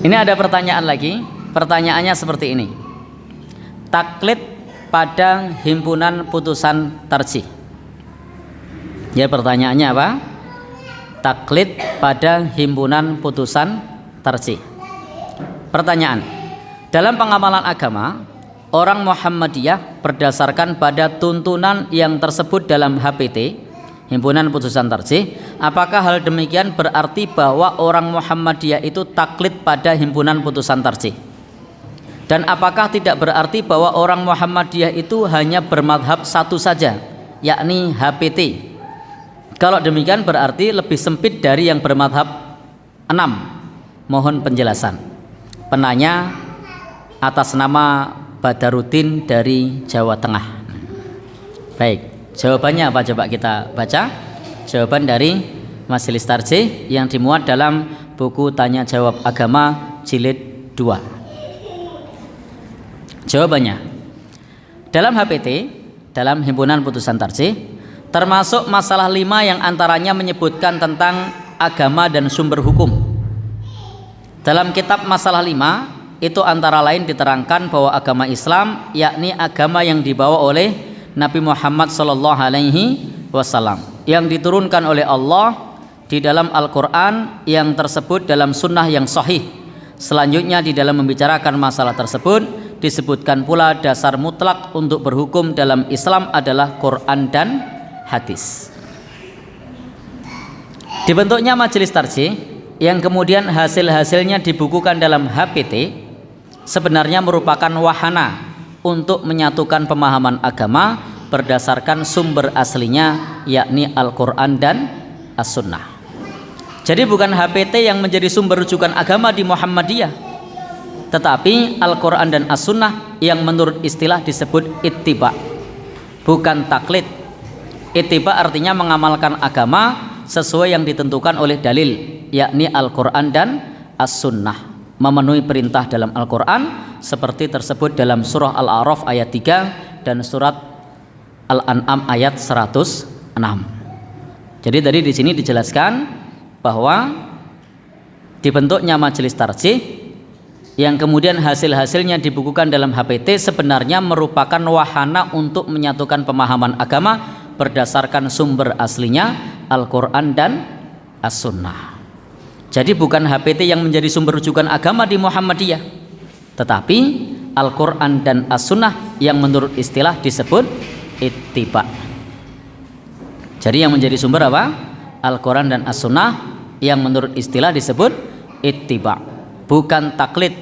Ini ada pertanyaan lagi. Pertanyaannya seperti ini. Taklid pada himpunan putusan tarjih. Ya, pertanyaannya apa? Taklid pada himpunan putusan tarjih. Pertanyaan. Dalam pengamalan agama, orang Muhammadiyah berdasarkan pada tuntunan yang tersebut dalam HPT, himpunan putusan tarjih, apakah hal demikian berarti bahwa orang Muhammadiyah itu taklid pada himpunan putusan tarjih? Dan apakah tidak berarti bahwa orang Muhammadiyah itu hanya bermadhab satu saja, yakni HPT? Kalau demikian berarti lebih sempit dari yang bermadhab 6. Mohon penjelasan. Penanya atas nama Badarudin dari Jawa Tengah. Baik, jawabannya apa coba kita baca? Jawaban dari Majelis Tarjih yang dimuat dalam buku Tanya Jawab Agama jilid 2. Jawabannya, dalam HPT, dalam himpunan putusan tarjih, termasuk masalah 5 yang antaranya menyebutkan tentang agama dan sumber hukum. Dalam kitab masalah 5 itu antara lain diterangkan bahwa agama Islam yakni agama yang dibawa oleh Nabi Muhammad SAW yang diturunkan oleh Allah di dalam Al-Quran yang tersebut dalam sunnah yang sahih. Selanjutnya di dalam membicarakan masalah tersebut disebutkan pula dasar mutlak untuk berhukum dalam Islam adalah Quran dan hadis. Dibentuknya majelis tarjih yang kemudian hasil-hasilnya dibukukan dalam HPT sebenarnya merupakan wahana untuk menyatukan pemahaman agama berdasarkan sumber aslinya yakni Al-Quran dan As-Sunnah. Jadi bukan HPT yang menjadi sumber rujukan agama di Muhammadiyah, tetapi Al-Quran dan As-Sunnah yang menurut istilah disebut ittiba, bukan taklid. Ittiba artinya mengamalkan agama sesuai yang ditentukan oleh dalil, yakni Al-Quran dan As-Sunnah, memenuhi perintah dalam Al-Quran seperti tersebut dalam surah Al-A'raf ayat 3 dan surat Al-An'am ayat 106. Jadi tadi di sini dijelaskan bahwa dibentuknya majelis tarjih yang kemudian hasil-hasilnya dibukukan dalam HPT sebenarnya merupakan wahana untuk menyatukan pemahaman agama berdasarkan sumber aslinya Al-Quran dan As-Sunnah. Jadi bukan HPT yang menjadi sumber rujukan agama di Muhammadiyah, tetapi Al-Quran dan As-Sunnah yang menurut istilah disebut ittiba. Jadi yang menjadi sumber apa? Al-Quran dan As-Sunnah yang menurut istilah disebut ittiba, bukan taklid.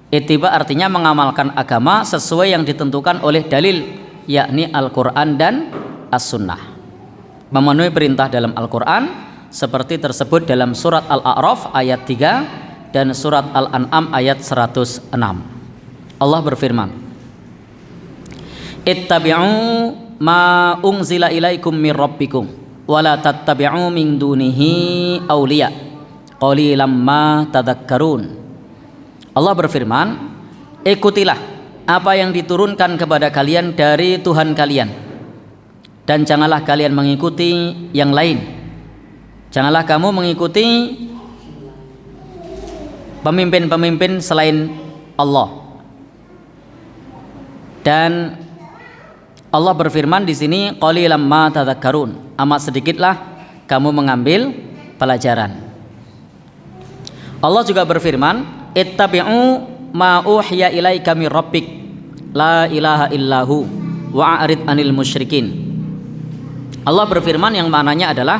Ittiba artinya mengamalkan agama sesuai yang ditentukan oleh dalil, yakni Al-Quran dan As-Sunnah, memenuhi perintah dalam Al-Quran seperti tersebut dalam surat Al-A'raf ayat 3 dan surat Al-An'am ayat 106. Allah berfirman, ittabi'u ma unzila ilaikum mir rabbikum wa la tattabi'u min dunihi awliya qalilam ma tadhakkarun. Allah berfirman, ikutilah apa yang diturunkan kepada kalian dari Tuhan kalian, dan janganlah kalian mengikuti yang lain. Janganlah kamu mengikuti pemimpin-pemimpin selain Allah. Dan Allah berfirman di sini, qalilam ma tadhakkarun, amat sedikitlah kamu mengambil pelajaran. Allah juga berfirman, ittabi'u ma uhiya ilaika mir rabbik la ilaha illahu wa'arid anil musyrikin. Allah berfirman yang maknanya adalah,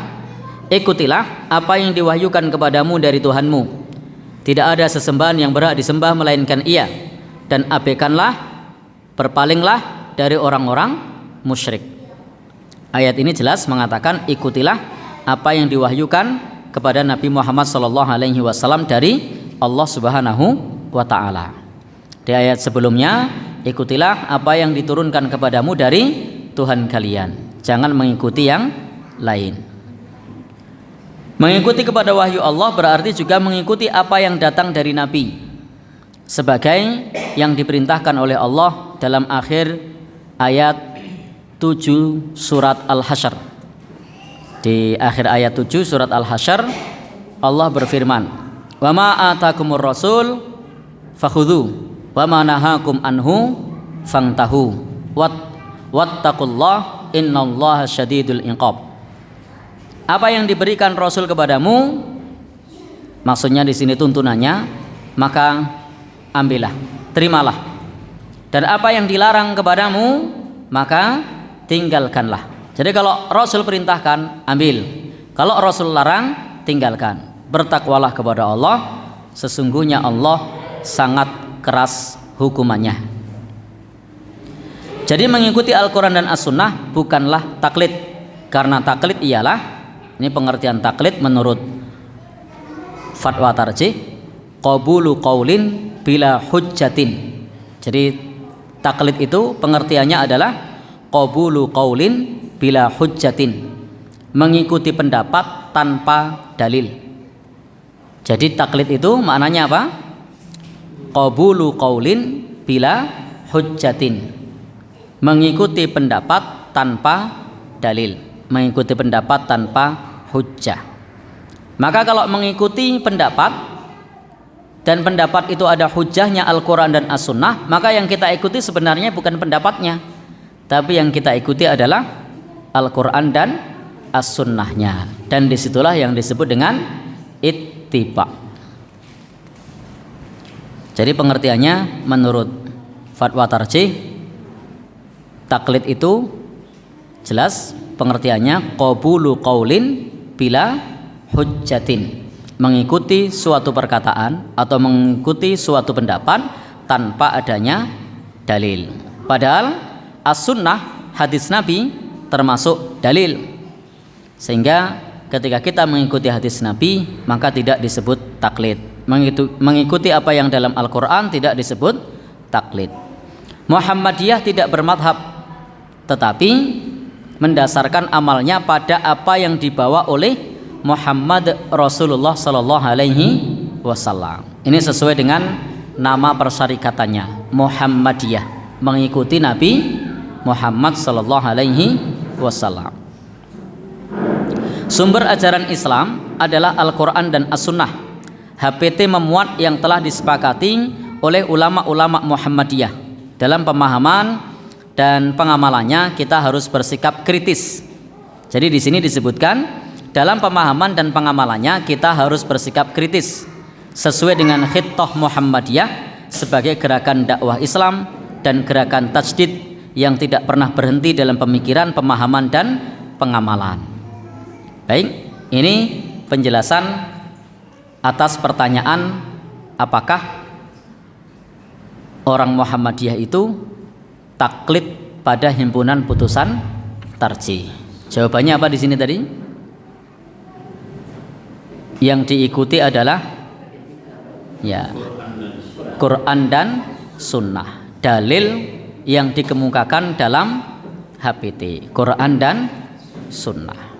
ikutilah apa yang diwahyukan kepadamu dari Tuhanmu, tidak ada sesembahan yang berhak disembah melainkan Ia, dan abaikanlah, berpalinglah dari orang-orang musyrik. Ayat ini jelas mengatakan ikutilah apa yang diwahyukan kepada Nabi Muhammad SAW dari Allah Subhanahu wa Ta'ala. Di ayat sebelumnya, ikutilah apa yang diturunkan kepadamu dari Tuhan kalian, jangan mengikuti yang lain. Mengikuti kepada wahyu Allah berarti juga mengikuti apa yang datang dari Nabi, sebagai yang diperintahkan oleh Allah dalam akhir ayat 7 surat Al-Hasyr. Di akhir ayat 7 surat Al-Hasyr Allah berfirman, Wa ma atakumur rasul fakhudhu wa ma nahakum anhu fantahu wattaqullah innallaha syadidul iqab. Apa yang diberikan Rasul kepadamu, maksudnya di sini tuntunannya, maka ambillah, terimalah. Dan apa yang dilarang kepadamu, maka tinggalkanlah. Jadi kalau Rasul perintahkan, ambil. Kalau Rasul larang, tinggalkan. Bertakwalah kepada Allah, sesungguhnya Allah sangat keras hukumannya. Jadi mengikuti Al-Quran dan As-Sunnah bukanlah taklid, karena taklid ialah, ini pengertian taklid menurut fatwa tarjih, qabulu qaulin bila hujjatin. Jadi taklid itu pengertiannya adalah qabulu qaulin bila hujjatin, mengikuti pendapat tanpa dalil. Jadi taklid itu maknanya apa? Qabulu qaulin bila hujjatin, mengikuti pendapat tanpa dalil, mengikuti pendapat tanpa hujjah. Maka kalau mengikuti pendapat dan pendapat itu ada hujjahnya Al-Quran dan As-Sunnah, maka yang kita ikuti sebenarnya bukan pendapatnya, tapi yang kita ikuti adalah Al-Quran dan As-Sunnahnya. Dan disitulah yang disebut dengan ittiba. Jadi pengertiannya menurut fatwa tarjih, taklid itu jelas pengertiannya qabulu qaulin bila hujjatin, mengikuti suatu perkataan atau mengikuti suatu pendapat tanpa adanya dalil. Padahal as-sunnah, hadis Nabi, termasuk dalil, sehingga ketika kita mengikuti hadis Nabi maka tidak disebut taklid. Mengikuti apa yang dalam Al-Quran tidak disebut taklid. Muhammadiyah tidak bermadhab, tetapi mendasarkan amalnya pada apa yang dibawa oleh Muhammad Rasulullah Sallallahu Alaihi Wasallam. Ini sesuai dengan nama persyarikatannya, Muhammadiyah, mengikuti Nabi Muhammad Sallallahu Alaihi Wasallam. Sumber ajaran Islam adalah Al-Quran dan As-Sunnah. HPT memuat yang telah disepakati oleh ulama-ulama Muhammadiyah. Dalam pemahaman dan pengamalannya kita harus bersikap kritis. Jadi di sini disebutkan dalam pemahaman dan pengamalannya kita harus bersikap kritis sesuai dengan khittah Muhammadiyah sebagai gerakan dakwah Islam dan gerakan tajdid yang tidak pernah berhenti dalam pemikiran, pemahaman dan pengamalan. Baik, ini penjelasan atas pertanyaan apakah orang Muhammadiyah itu taklid pada himpunan putusan tarjih. Jawabannya apa di sini tadi? Yang diikuti adalah ya Quran dan Sunnah, dalil yang dikemukakan dalam HPT, Quran dan Sunnah.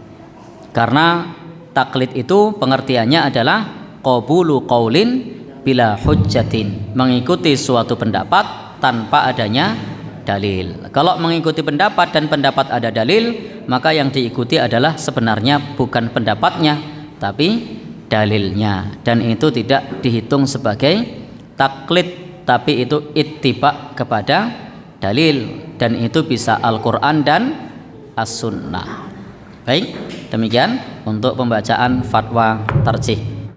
Karena taklid itu pengertiannya adalah qabulu qaulin bila hujjatin, mengikuti suatu pendapat tanpa adanya dalil. Kalau mengikuti pendapat dan pendapat ada dalil, maka yang diikuti adalah sebenarnya bukan pendapatnya tapi dalilnya, dan itu tidak dihitung sebagai taklid, tapi itu ittiba kepada dalil, dan itu bisa Al-Quran dan As-Sunnah. Baik, demikian untuk pembacaan fatwa tarjih.